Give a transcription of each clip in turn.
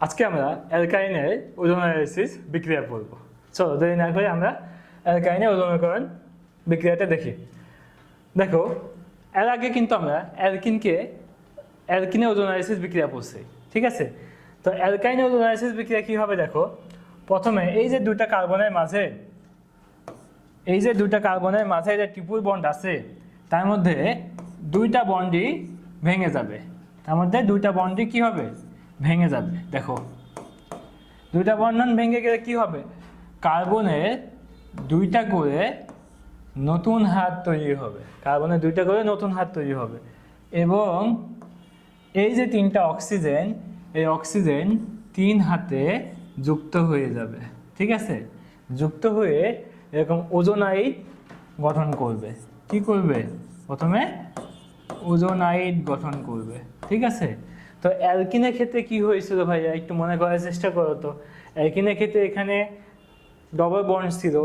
আজকে আমরা অ্যালকাইনের ওজোনালাইসিস বিক্রিয়া পড়ব। চলো দেরি না করে আমরা অ্যালকাইনের ওজোনীকরণ বিক্রিয়াটা দেখি। দেখো, এর আগে কিন্তু আমরা অ্যালকিনের ওজোনালাইসিস বিক্রিয়া পড়ছি, ঠিক আছে? তো অ্যালকাইনের ওজোনালাইসিস বিক্রিয়া কী হবে দেখো, প্রথমে এই যে দুইটা কার্বনের মাঝে যে ট্রিপল বন্ড আছে তার মধ্যে দুইটা বন্ডই ভেঙে যাবে। কি হবে? ভেঙে যাবে। দেখো, দুইটা বন্ধন ভেঙে গেলে কি হবে? কার্বনের দুইটা করে নতুন হাত তৈরি হবে। এবং এই যে তিনটা অক্সিজেন, এই অক্সিজেন তিন হাতে যুক্ত হয়ে যাবে, ঠিক আছে? যুক্ত হয়ে এরকম ওজোনাইড গঠন করবে। কি করবে? প্রথমে ওজোনাইড গঠন করবে, ঠিক আছে? তো অ্যালকিনের ক্ষেত্রে কি হয়েছিল ভাইয়া, একটু মনে করার চেষ্টা করো তো। অ্যালকিনের ক্ষেত্রে এখানে ডবল বন্ড ছিল,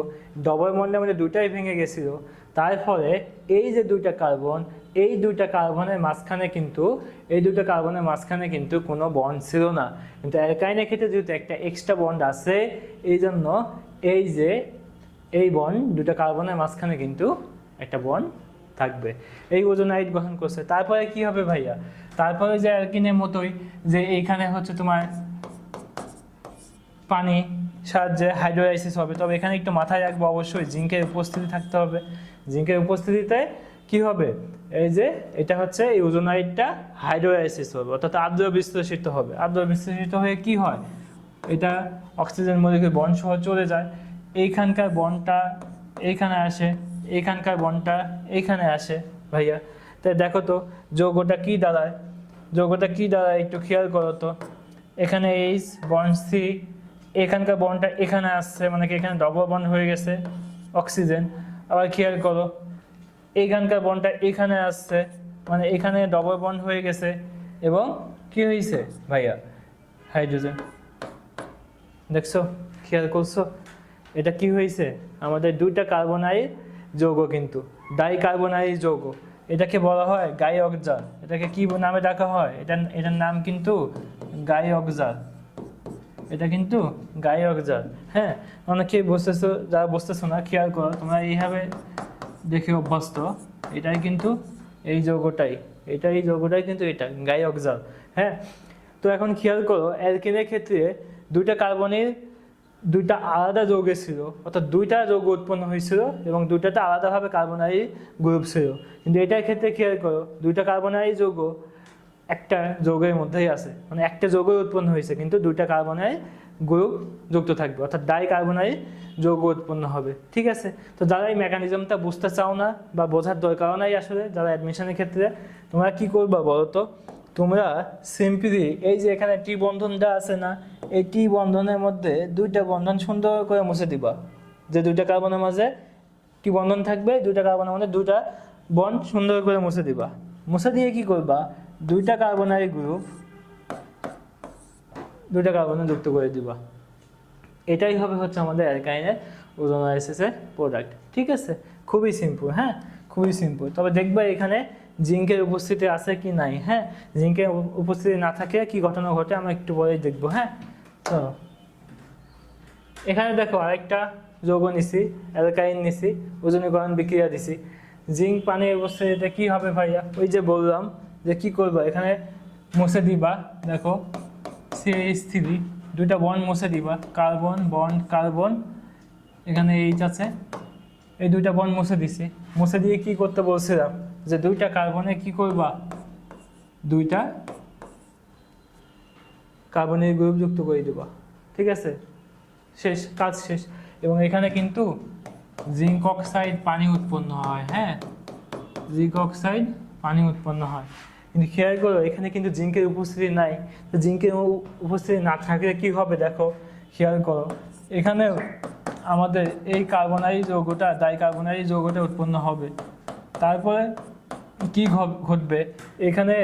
ডবল বন্ডের মধ্যে দুটাই ভেঙে গেছিল। তার ফলে এই যে দুইটা কার্বনের মাঝখানে কিন্তু কোনো বন্ড ছিল না। কিন্তু অ্যালকাইনের ক্ষেত্রে যেহেতু একটা এক্সট্রা বন্ড আছে, এই জন্য এই বন্ড দুটো কার্বনের মাঝখানে কিন্তু একটা বন্ড থাকবে। এই ওজোনাইড গঠন করছে। তারপরে কি হবে ভাইয়া? তারপরে যে অ্যালকিনের মতোই যে এইখানে হচ্ছে তোমার পানি সাহায্যে হাইড্রোলাইসিস হবে। তবে এখানে একটু মাথায় রাখবো, অবশ্যই জিঙ্কের উপস্থিতি থাকতে হবে। জিঙ্কের উপস্থিতিতে কি হবে? এই যে এটা হচ্ছে এই ওজোনাইডটা হাইড্রোলাইসিস হবে, অর্থাৎ আর্দ্র বিশ্লেষিত হবে। আর্দ্র বিশ্লেষিত হয়ে কি হয়? এটা অক্সিজেন মলিকিউল বন্ড সহ চলে যায়। এইখানকার বন্ডটা এইখানে আসে, এইখানকার বন্ডটা এইখানে আসে ভাইয়া। তাই দেখো তো যৌগটা কি দাঁড়ায় একটু খেয়াল করো তো। এখানে এইচ বন্ড সি, এখানকার বন্ডটা এখানে আসছে, মানে কি এখানে ডবল বন্ড হয়ে গেছে অক্সিজেন। আবার খেয়াল করো, এইখানকার বন্ডটা এখানে আসছে, মানে এখানে ডবল বন্ড হয়ে গেছে। এবং কি হয়েছে ভাইয়া? হাইড্রোজেন। দেখছো, খেয়াল করছো? এটা কি হয়েছে? আমাদের দুইটা কার্বনাইল যৌগ, কিন্তু ডাইকার্বনাইল যৌগ। এটাকে বলা হয় গাই অক্সাল। এটাকে কি নামে ডাকা হয়? এটার নাম কিন্তু গাই অক্সাল। হ্যাঁ, অনেকে বুঝতেছো, যারা বুঝতেছো না খেয়াল করো, তোমরা এইভাবে দেখে অভ্যস্ত। এটাই কিন্তু এই যৌগটাই কিন্তু এটা গাই অক্সাল। হ্যাঁ, তো এখন খেয়াল করো, অ্যালকিনের ক্ষেত্রে দুইটা কার্বনের দুইটা আলাদা যৌগে ছিল, অর্থাৎ দুইটা যৌগ উৎপন্ন হয়েছিল এবং দুইটাতে আলাদাভাবে কার্বনারি গ্রুপ ছিল। কিন্তু এটার ক্ষেত্রে খেয়াল করো, দুইটা কার্বনারি যৌগ একটা যৌগের মধ্যেই আছে, মানে একটা যৌগই উৎপন্ন হয়েছে, কিন্তু দুইটা কার্বনারি গ্রুপ যুক্ত থাকবে, অর্থাৎ ডাইকার্বনারি যৌগ উৎপন্ন হবে, ঠিক আছে? তো যারা এই মেকানিজমটা বুঝতে চাও না বা বোঝার দরকার নাই আসলে, যারা অ্যাডমিশনের ক্ষেত্রে, তোমরা কি করবা বলো তো? তোমরা সিম্পলি এই যে এখানে টি বন্ধনটা আছে না, এই টি বন্ধনের মধ্যে দুইটা বন্ধন সুন্দর করে মুছে দিবা। যে দুইটা কার্বনের মাঝে টি বন্ধন থাকবে, দুইটা কার্বনের মধ্যে দুইটা বন্ড সুন্দর করে মুছে দিবা। মুছে দিয়ে কি করবা? দুইটা কার্বনারি গ্রুপ দুইটা কার্বনে যুক্ত করে দিবা। এটাই হবে হচ্ছে আমাদের অ্যালকাইনের ওজোনালাইসিসের প্রোডাক্ট, ঠিক আছে? খুবই সিম্পল। হ্যাঁ, খুবই সিম্পল। তবে দেখবা এখানে জিঙ্কের উপস্থিতি আছে কি নাই। হ্যাঁ, জিঙ্কের উপস্থিতি না থাকে কি ঘটনা ঘটে আমরা একটু পরেই দেখবো। হ্যাঁ, তো এখানে দেখো আরেকটা যৌগ নিছি, অ্যালকাইন নিছি, ওজনীকরণ বিক্রিয়া দিছি। জিঙ্ক পানির উপস্থিতিতে কি হবে ভাইয়া? ওই যে বললাম যে কি করবা, এখানে মুছে দিবা। দেখো CH3 দুইটা বন্ড মুছে দিবা, কার্বন বন্ড কার্বন, এখানে এইচ আছে, এই দুইটা বন্ড মুছে দিছি। মুছে দিয়ে কি করতে বলছিলাম? যে দুইটা কার্বনে কি করবা? দুইটা কার্বনের গ্রুপ যুক্ত করে দিবা, ঠিক আছে? শেষ, কাজ শেষ। এবং এখানে কিন্তু জিঙ্ক অক্সাইড পানি উৎপন্ন হয়। হ্যাঁ, জিঙ্ক অক্সাইড পানি উৎপন্ন হয়। কিন্তু খেয়াল করো এখানে কিন্তু জিঙ্কের উপস্থিতি নাই। তো জিঙ্কের উপস্থিতি না থাকলে কি হবে দেখো, খেয়াল করো, এখানে আমাদের এই কার্বনারি যৌগটা ডাইকার্বনারি যৌগটা উৎপন্ন হবে। তারপরে কি ঘটবে? এখানে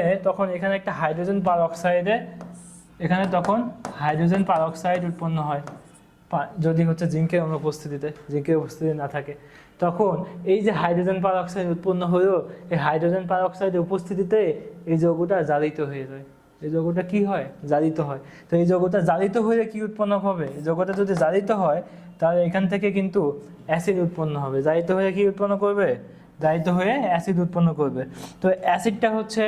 একটা হাইড্রোজেন পারঅক্সাইডে তখন হাইড্রোজেন পারঅক্সাইড উৎপন্ন হয়, যদি হচ্ছে জিঙ্কের অনুপস্থিতিতে, জিঙ্কের উপস্থিতি না থাকে। তখন এই যে হাইড্রোজেন পারঅক্সাইড উৎপন্ন হলো, এই হাইড্রোজেন পারঅক্সাইডের উপস্থিতিতে এই যৌগটা জারিত হয়ে যায়। এই যৌগটা কি হয়, জারিত হয়। তো এই যৌগটা জারিত হলে কি উৎপন্ন হবে, এই যৌগটা যদি জারিত হয় তাহলে এখান থেকে কিন্তু অ্যাসিড উৎপন্ন হবে। জারিত হয়ে কি উৎপন্ন করবে, জারিত হয়ে অ্যাসিড উৎপন্ন করবে। তো অ্যাসিডটা হচ্ছে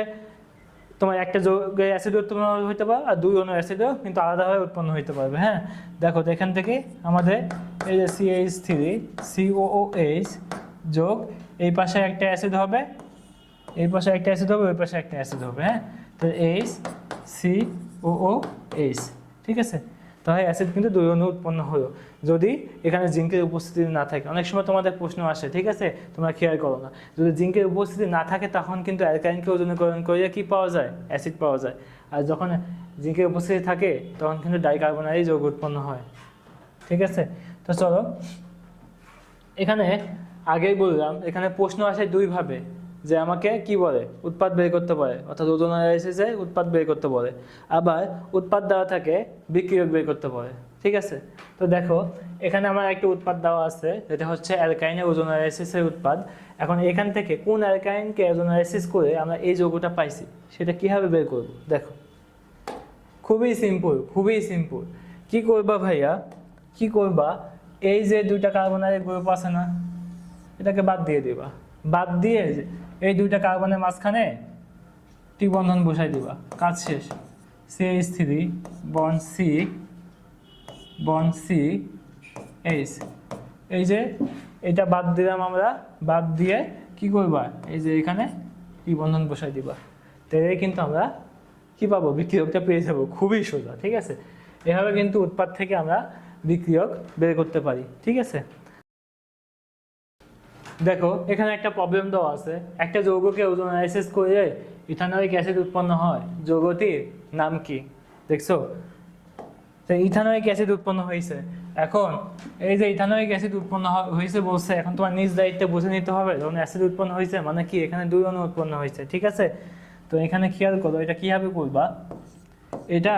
তোমার একটা যৌগে অ্যাসিড উৎপন্ন হইতে পারে, আর দুই অণু অ্যাসিডও কিন্তু আলাদাভাবে উৎপন্ন হইতে পারবে। হ্যাঁ, দেখো তো এখান থেকে আমাদের এই যে CH3 COOH যোগ এই পাশে একটা অ্যাসিড হবে, এই পাশে একটা অ্যাসিড হবে, ওই পাশে একটা অ্যাসিড হবে। হ্যাঁ, তো HCOOH, ঠিক আছে। তাহলে অ্যাসিড কিন্তু দুই অণু উৎপন্ন হলো যদি এখানে জিঙ্কের উপস্থিতি না থাকে। অনেক সময় তোমাদের প্রশ্ন আসে, ঠিক আছে, তোমরা খেয়াল করো না, যদি জিঙ্কের উপস্থিতি না থাকে তখন কিন্তু অ্যালকাইনকে ওজনীকরণ করে কি পাওয়া যায়, অ্যাসিড পাওয়া যায়। আর যখন জিঙ্কের উপস্থিতি থাকে তখন কিন্তু ডাইকার্বনারি যৌগ উৎপন্ন হয়, ঠিক আছে। তো চলো, এখানে আগেই বললাম এখানে প্রশ্ন আসে দুইভাবে, যে আমাকে কি বলে, উৎপাদ বের করতে বলে, অর্থাৎ ওজন অ্যানালাইসিসে উৎপাদ বের করতে বলে, আবার উৎপাদ দেওয়া থাকে বিক্রিয়ক বের করতে বলে, ঠিক আছে। তো দেখো এখানে আমার একটা উৎপাদ দেওয়া আছে, যেটা হচ্ছে অ্যালকাইনের ওজন অ্যানালাইসিসের উৎপাদ। এখন এখান থেকে কোন অ্যালকাইনকে ওজন অ্যানালাইসিস করে আমরা এই যৌগটা পাইছি সেটা কীভাবে বের করব, দেখো খুবই সিম্পল, খুবই সিম্পল। কি করবা ভাইয়া, কি করবা, এই যে দুইটা কার্বনের গ্রুপ আছে না, এটাকে বাদ দিয়ে দিবা, বাদ দিয়ে এই দুইটা কার্বনের মাঝখানে ত্রিবন্ধন বসাই দিবা, কাজ শেষ। CH3 বন্ড CH, এই যে এটা বাদ দিলাম আমরা, বাদ দিয়ে কি করবা, এই যে এখানে ত্রিবন্ধন বসাই দিবা, তাহলে কিন্তু আমরা কি পাবো, বিক্রিয়কটা পেয়ে যাবো। খুবই সোজা, ঠিক আছে। এভাবে কিন্তু উৎপাদ থেকে আমরা বিক্রিয়ক বের করতে পারি, ঠিক আছে। দেখো এখানে একটা প্রবলেম দেওয়া আছে, একটা যৌগকে ওজন অ্যানালাইসিস করে ইথানোয়িক অ্যাসিড উৎপন্ন হয়, যৌগটির নাম কি, দেখছো, তো ইথানোয়িক অ্যাসিড উৎপন্ন হয়েছে। এখন এই যে ইথানোয়িক অ্যাসিড উৎপন্ন হয়েছে বলছে, এখন তোমার নিজ দায়িত্বে বুঝে নিতে হবে যখন অ্যাসিড উৎপন্ন হয়েছে মানে কি, এখানে দুই অণু উৎপন্ন হয়েছে, ঠিক আছে। তো এখানে খেয়াল করো এটা কীভাবে করবা, এটা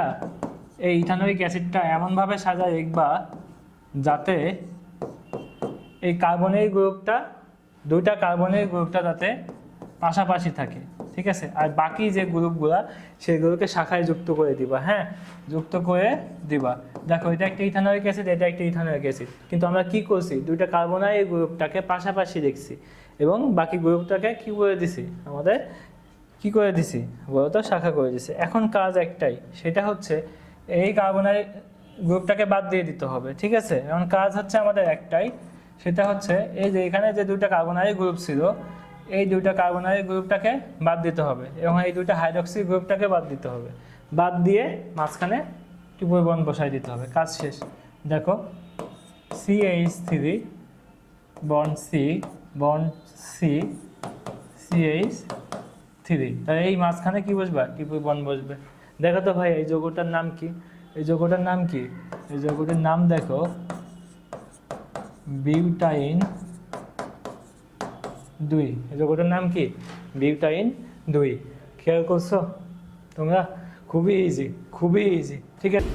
এই ইথানোয়িক অ্যাসিডটা এমনভাবে সাজায় লিখবা যাতে এই কার্বনের গ্রুপটা, দুইটা কার্বনের গ্রুপটা যাতে পাশাপাশি থাকে, ঠিক আছে। আর বাকি যে গ্রুপগুলা সেগুলোকে শাখায় যুক্ত করে দিবা। হ্যাঁ, যুক্ত করে দিবা। দেখো এটা একটা ইথানোয়িক অ্যাসিড, এটা একটা ইথানোয়িক অ্যাসিড, কিন্তু আমরা কি করছি, দুইটা কার্বনের গ্রুপটাকে পাশাপাশি দেখছি এবং বাকি গ্রুপটাকে কি করে দিছি, আমাদের কি করে দিছি বলতো, শাখা করে দিছি। এখন কাজ একটাই, সেটা হচ্ছে এই কার্বনের গ্রুপটাকে বাদ দিয়ে দিতে হবে, ঠিক আছে। এখন কাজ হচ্ছে আমাদের একটাই, সেটা হচ্ছে এই যে এখানে যে দুইটা কার্বনারি গ্রুপ ছিল, এই দুইটা কার্বনারি গ্রুপটাকে বাদ দিতে হবে এবং এই দুইটা হাইড্রক্সি গ্রুপটাকে বাদ দিতে হবে। বাদ দিয়ে মাঝখানে ট্রিপল বন্ড বসাই দিতে হবে, কাজ শেষ। দেখো CH3 বন্ড C CH3, তাহলে এই মাঝখানে কি বসবে, ট্রিপল বন্ড বসবে। দেখো তো ভাই এই যৌগটার নাম কি, এই যৌগটার নাম কি, এই যৌগটার নাম দেখো বিউটাইন 2। এই যৌগটার নাম কি, বিউটাইন 2। খেয়াল করছো তোমরা, খুবই ইজি, খুবই ইজি, ঠিক আছে।